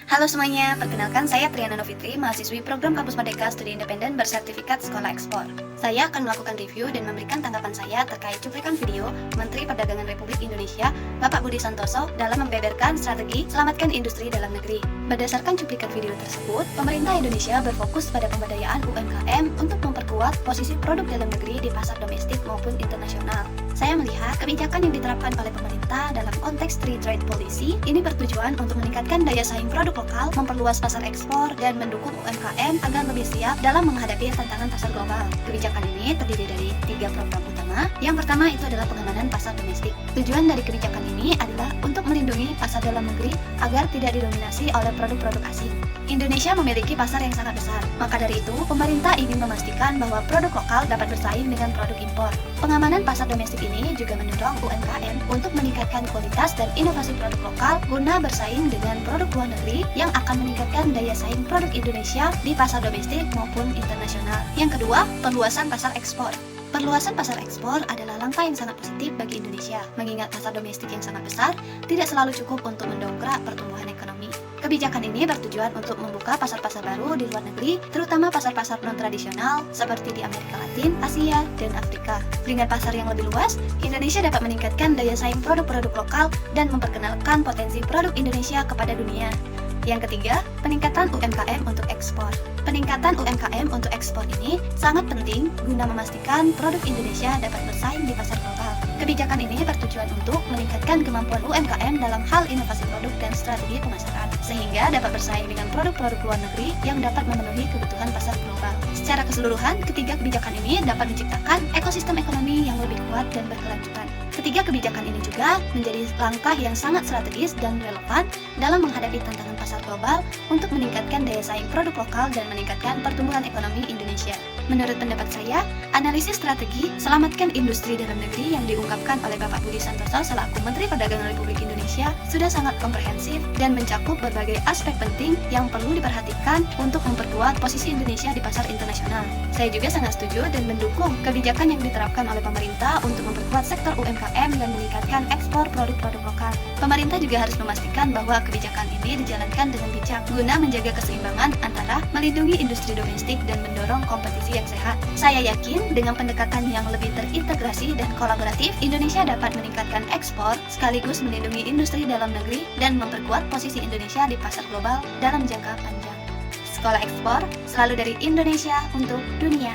Halo semuanya, perkenalkan saya Triana Novitri, mahasiswi program Kampus Merdeka Studi Independen bersertifikat Sekolah Ekspor. Saya akan melakukan review dan memberikan tanggapan saya terkait cuplikan video Menteri Perdagangan Republik Indonesia, Bapak Budi Santoso, dalam membeberkan strategi selamatkan industri dalam negeri. Berdasarkan cuplikan video tersebut, pemerintah Indonesia berfokus pada pemberdayaan UMKM untuk memperkuat posisi produk dalam negeri di pasar domestik maupun internasional. Saya melihat kebijakan yang diterapkan oleh pemerintah dalam konteks Free Trade Policy ini bertujuan untuk meningkatkan daya saing produk lokal, memperluas pasar ekspor, dan mendukung UMKM agar lebih siap dalam menghadapi tantangan pasar global. Kebijakan ini terdiri dari 3 program utama. Yang pertama itu adalah pengamanan pasar domestik. Tujuan dari kebijakan ini adalah untuk melindungi pasar dalam negeri agar tidak didominasi oleh produk-produk asing. Indonesia memiliki pasar yang sangat besar, maka dari itu pemerintah ingin memastikan bahwa produk lokal dapat bersaing dengan produk impor. Pengamanan pasar domestik ini juga mendorong UMKM untuk meningkatkan kualitas dan inovasi produk lokal guna bersaing dengan produk luar negeri yang akan meningkatkan daya saing produk Indonesia di pasar domestik maupun internasional. Yang kedua, perluasan pasar ekspor. Perluasan pasar ekspor adalah langkah yang sangat positif bagi Indonesia, mengingat pasar domestik yang sangat besar tidak selalu cukup untuk mendongkrak pertumbuhan ekonomi. Kebijakan ini bertujuan untuk membuka pasar-pasar baru di luar negeri, terutama pasar-pasar non-tradisional seperti di Amerika Latin, Asia, dan Afrika. Dengan pasar yang lebih luas, Indonesia dapat meningkatkan daya saing produk-produk lokal dan memperkenalkan potensi produk Indonesia kepada dunia. Yang ketiga, peningkatan UMKM untuk ekspor. Peningkatan UMKM untuk ekspor ini sangat penting guna memastikan produk Indonesia dapat bersaing di pasar global. Kebijakan ini bertujuan untuk meningkatkan kemampuan UMKM dalam hal inovasi produk dan strategi pemasaran, sehingga dapat bersaing dengan produk-produk luar negeri yang dapat memenuhi kebutuhan pasar global. Secara keseluruhan, ketiga kebijakan ini dapat menciptakan ekosistem ekonomi yang lebih kuat dan berkelanjutan. Ketiga kebijakan ini juga menjadi langkah yang sangat strategis dan relevan dalam menghadapi tantangan pasar global untuk meningkatkan daya saing produk lokal dan meningkatkan pertumbuhan ekonomi Indonesia. Menurut pendapat saya, analisis strategi selamatkan industri dalam negeri yang diungkapkan oleh Bapak Budi Santoso selaku Menteri Perdagangan Republik Indonesia sudah sangat komprehensif dan mencakup berbagai aspek penting yang perlu diperhatikan untuk memperkuat posisi Indonesia di pasar internasional. Saya juga sangat setuju dan mendukung kebijakan yang diterapkan oleh pemerintah untuk memperkuat sektor UMKM dan meningkatkan ekspor produk-produk lokal. Pemerintah juga harus memastikan bahwa kebijakan ini dijalankan dengan bijak guna menjaga keseimbangan antara melindungi industri domestik dan mendorong kompetisi yang sehat. Saya yakin dengan pendekatan yang lebih terintegrasi dan kolaboratif, Indonesia dapat meningkatkan ekspor sekaligus melindungi industri dalam negeri dan memperkuat posisi Indonesia di pasar global dalam jangka panjang. Sekolah Ekspor selalu dari Indonesia untuk dunia.